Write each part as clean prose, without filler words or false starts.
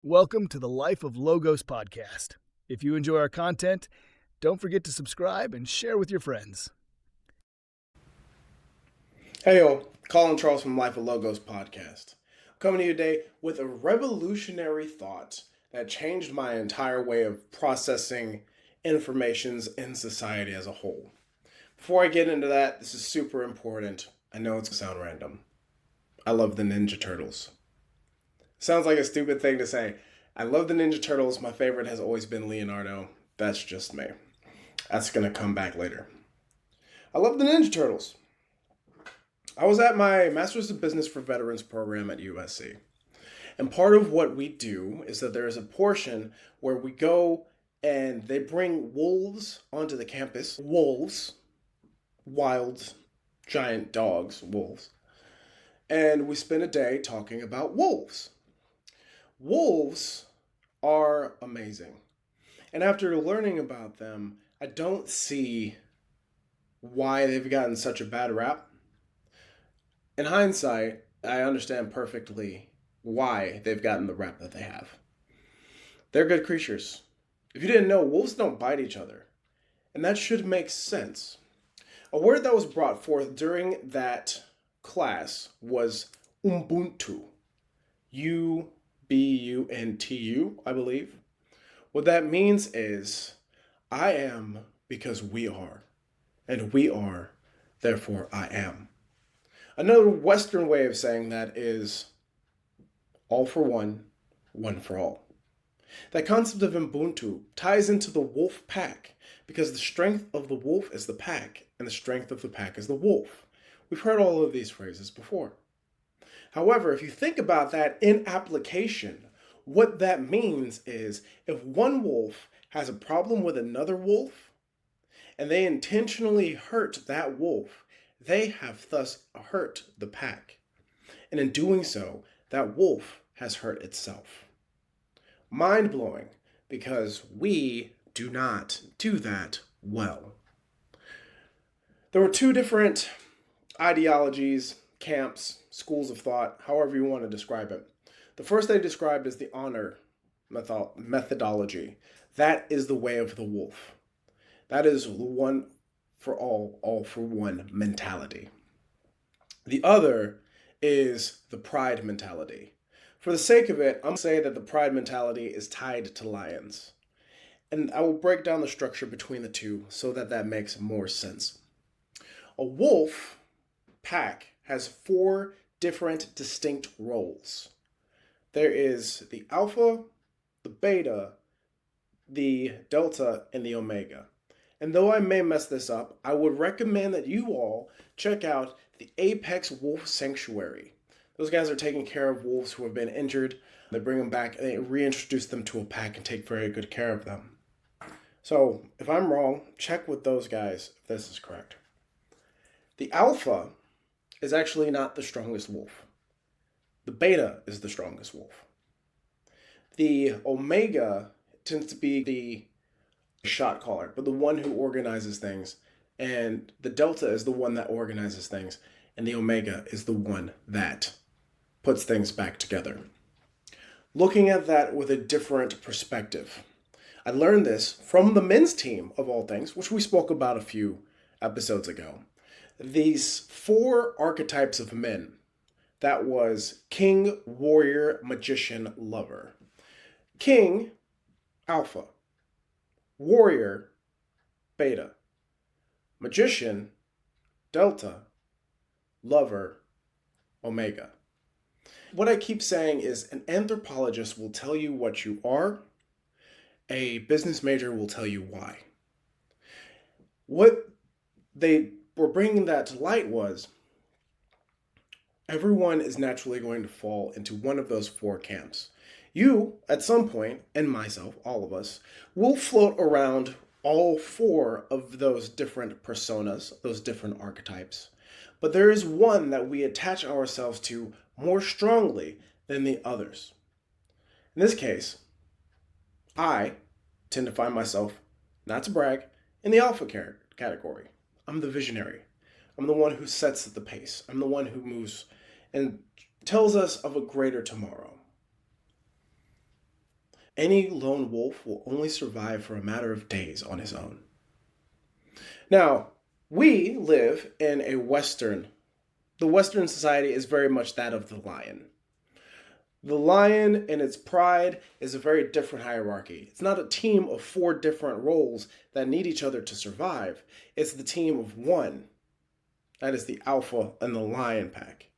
Welcome to the Life of Logos podcast. If you enjoy our content, don't forget to subscribe and share with your friends. Hey yo, Colin Charles from Life of Logos podcast. I'm coming to you today with a revolutionary thought that changed my entire way of processing informations in society as a whole. Before I get into that, this is super important. I know it's gonna sound random. I love the Ninja Turtles. Sounds like a stupid thing to say. I love the Ninja Turtles. My favorite has always been Leonardo. That's just me. That's gonna come back later. I love the Ninja Turtles. I was at my Master's of Business for Veterans program at USC. And part of what we do is that there is a portion where we go and they bring wolves onto the campus. Wolves, wild, giant dogs, wolves. And we spend a day talking about wolves. Wolves are amazing. And after learning about them, I don't see why they've gotten such a bad rap. In hindsight, I understand perfectly why they've gotten the rap that they have. They're good creatures. If you didn't know, wolves don't bite each other. And that should make sense. A word that was brought forth during that class was Ubuntu. Ubuntu, I believe. What that means is, I am because we are. And we are, therefore I am. Another Western way of saying that is all for one, one for all. That concept of Ubuntu ties into the wolf pack because the strength of the wolf is the pack and the strength of the pack is the wolf. We've heard all of these phrases before. However, if you think about that in application, what that means is if one wolf has a problem with another wolf and they intentionally hurt that wolf, they have thus hurt the pack. And in doing so, that wolf has hurt itself. Mind-blowing, because we do not do that well. There were two different ideologies, camps, schools of thought, however you want to describe it. The first they described is the honor methodology. That is the way of the wolf. That is the one for all for one mentality. The other is the pride mentality. For the sake of it, I'm going to say that the pride mentality is tied to lions. And I will break down the structure between the two so that that makes more sense. A wolf pack has 4 different distinct roles. There is the alpha, the beta, the delta, and the omega. And though I may mess this up, I would recommend that you all check out the Apex Wolf Sanctuary. Those guys are taking care of wolves who have been injured. They bring them back and they reintroduce them to a pack and take very good care of them. So if I'm wrong, check with those guys if this is correct. The alpha is actually not the strongest wolf. The beta is the strongest wolf. The omega tends to be the shot caller, but the one who organizes things. And the delta is the one that organizes things. And the omega is the one that puts things back together. Looking at that with a different perspective. I learned this from the men's team, of all things, which we spoke about a few episodes ago. These 4 archetypes of men. That was king, warrior, magician, lover. King, alpha. Warrior, beta. Magician, delta. Lover, omega. What I keep saying is an anthropologist will tell you what you are. A business major will tell you why. What they were bringing that to light was everyone is naturally going to fall into one of those 4 camps. You, at some point, and myself, all of us, will float around all 4 of those different personas, those different archetypes. But there is one that we attach ourselves to more strongly than the others. In this case, I tend to find myself, not to brag, in the alpha category. I'm the visionary. I'm the one who sets the pace. I'm the one who moves and tells us of a greater tomorrow. Any lone wolf will only survive for a matter of days on his own. Now, we live in the Western society is very much that of the lion. The lion in its pride is a very different hierarchy. It's not a team of 4 different roles that need each other to survive. It's the team of one. That is the alpha and the lion pack.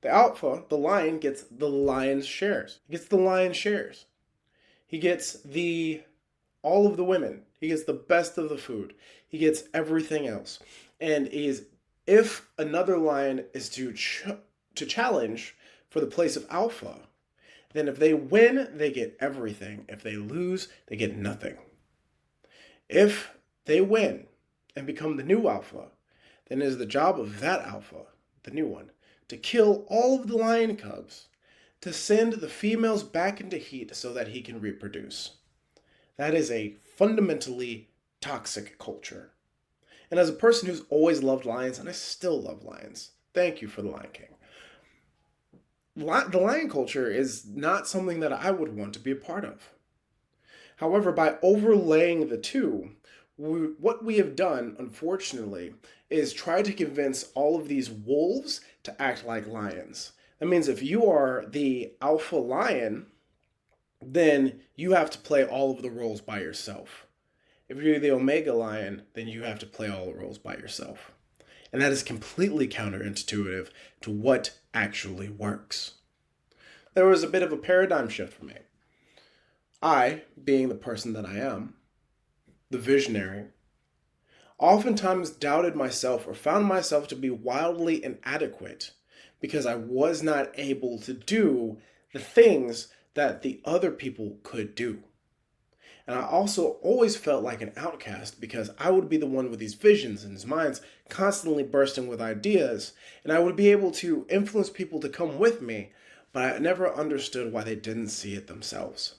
The alpha, the lion, gets the lion's shares. He gets the lion's shares. He gets all of the women. He gets the best of the food. He gets everything else. And if another lion is to challenge for the place of alpha, then if they win, they get everything. If they lose, they get nothing. If they win and become the new alpha, then it is the job of that alpha, the new one, to kill all of the lion cubs, to send the females back into heat so that he can reproduce. That is a fundamentally toxic culture. And as a person who's always loved lions, and I still love lions, thank you for the Lion King. The lion culture is not something that I would want to be a part of. However, by overlaying the two, what we have done, unfortunately, is try to convince all of these wolves to act like lions. That means if you are the alpha lion, then you have to play all of the roles by yourself. If you're the omega lion, then you have to play all the roles by yourself. And that is completely counterintuitive to what actually works. There was a bit of a paradigm shift for me. I, being the person that I am, the visionary, oftentimes doubted myself or found myself to be wildly inadequate because I was not able to do the things that the other people could do. And I also always felt like an outcast because I would be the one with these visions and his minds constantly bursting with ideas, and I would be able to influence people to come with me, but I never understood why they didn't see it themselves.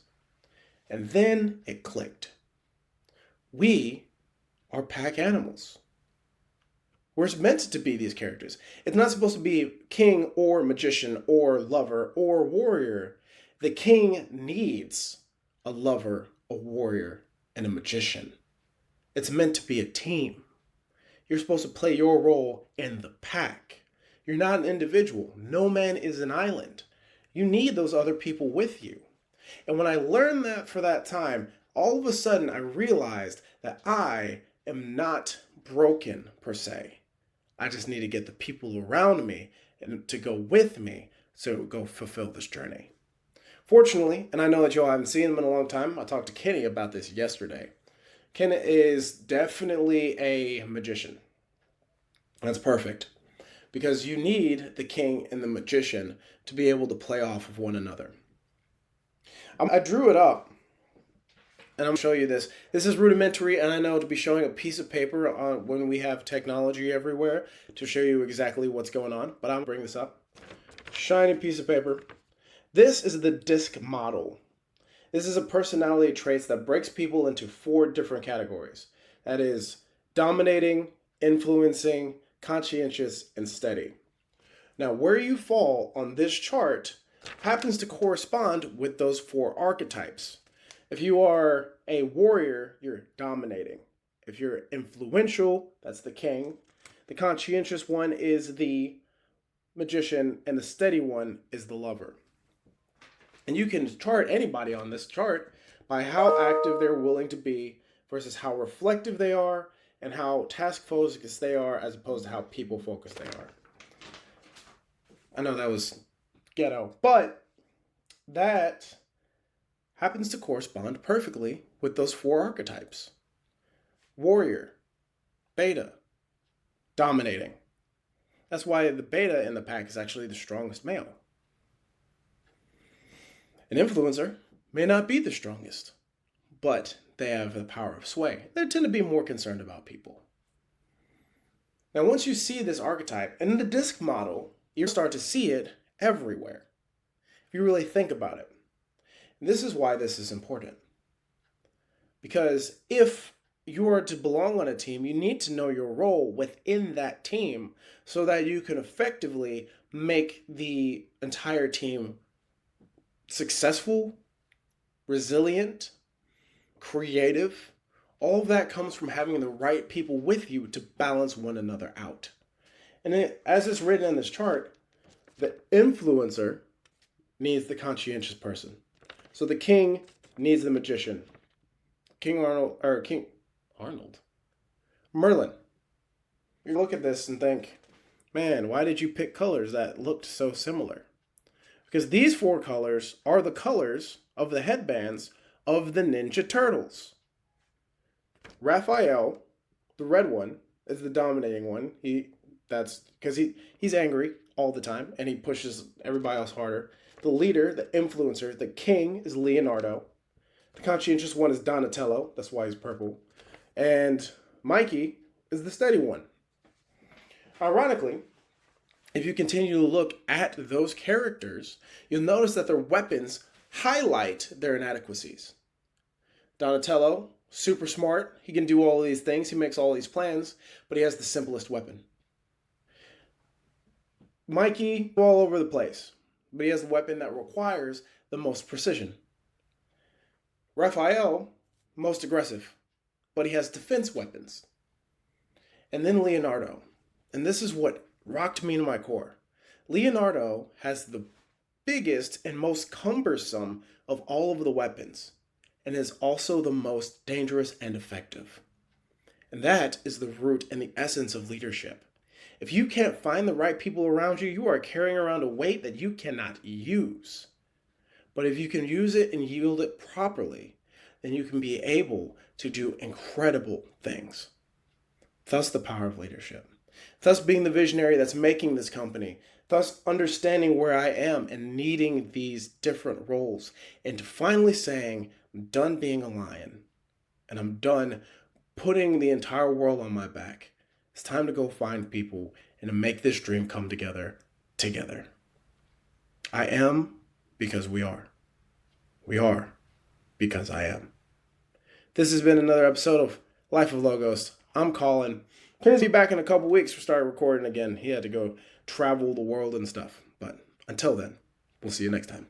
And then it clicked. We are pack animals. We're meant to be these characters. It's not supposed to be king or magician or lover or warrior. The king needs a lover, a warrior, and a magician. It's meant to be a team. You're supposed to play your role in the pack. You're not an individual. No man is an island. You need those other people with you. And when I learned that for that time, all of a sudden I realized that I am not broken per se. I just need to get the people around me and to go with me to go fulfill this journey. Fortunately, and I know that y'all haven't seen him in a long time, I talked to Kenny about this yesterday. Ken is definitely a magician. That's perfect. Because you need the king and the magician to be able to play off of one another. I drew it up, and I'm going to show you this. This is rudimentary, and I know to be showing a piece of paper when we have technology everywhere to show you exactly what's going on, but I'm going to bring this up. Shiny piece of paper. This is the DISC model. This is a personality traits that breaks people into 4 different categories. That is dominating, influencing, conscientious, and steady. Now, where you fall on this chart happens to correspond with those 4 archetypes. If you are a warrior, you're dominating. If you're influential, that's the king. The conscientious one is the magician, and the steady one is the lover. And you can chart anybody on this chart by how active they're willing to be versus how reflective they are and how task focused they are as opposed to how people focused they are. I know that was ghetto, but that happens to correspond perfectly with those 4 archetypes. Warrior, beta, dominating. That's why the beta in the pack is actually the strongest male. An influencer may not be the strongest, but they have the power of sway. They tend to be more concerned about people. Now, once you see this archetype, and in the DISC model, you start to see it everywhere, if you really think about it. And this is why this is important. Because if you are to belong on a team, you need to know your role within that team so that you can effectively make the entire team successful, resilient, creative. All of that comes from having the right people with you to balance one another out. And as it's written in this chart, the influencer needs the conscientious person. So the king needs the magician. King Arnold. Merlin. You look at this and think, man, why did you pick colors that looked so similar? Because these 4 colors are the colors of the headbands of the Ninja Turtles. Raphael, the red one, is the dominating one. That's because he's angry all the time and he pushes everybody else harder. The leader, the influencer, the king is Leonardo. The conscientious one is Donatello. That's why he's purple. And Mikey is the steady one. Ironically, if you continue to look at those characters, you'll notice that their weapons highlight their inadequacies. Donatello, super smart. He can do all of these things. He makes all these plans, but he has the simplest weapon. Mikey, all over the place, but he has the weapon that requires the most precision. Raphael, most aggressive, but he has defense weapons. And then Leonardo, and this is what rocked me to my core. Leonardo has the biggest and most cumbersome of all of the weapons, and is also the most dangerous and effective. And that is the root and the essence of leadership. If you can't find the right people around you, you are carrying around a weight that you cannot use. But if you can use it and yield it properly, then you can be able to do incredible things. Thus the power of leadership. Thus being the visionary that's making this company. Thus understanding where I am and needing these different roles. And finally saying, I'm done being a lion. And I'm done putting the entire world on my back. It's time to go find people and to make this dream come together. I am because we are. We are because I am. This has been another episode of Life of Logos. I'm Colin. Ken's be back in a couple weeks to start recording again. He had to go travel the world and stuff. But until then, we'll see you next time.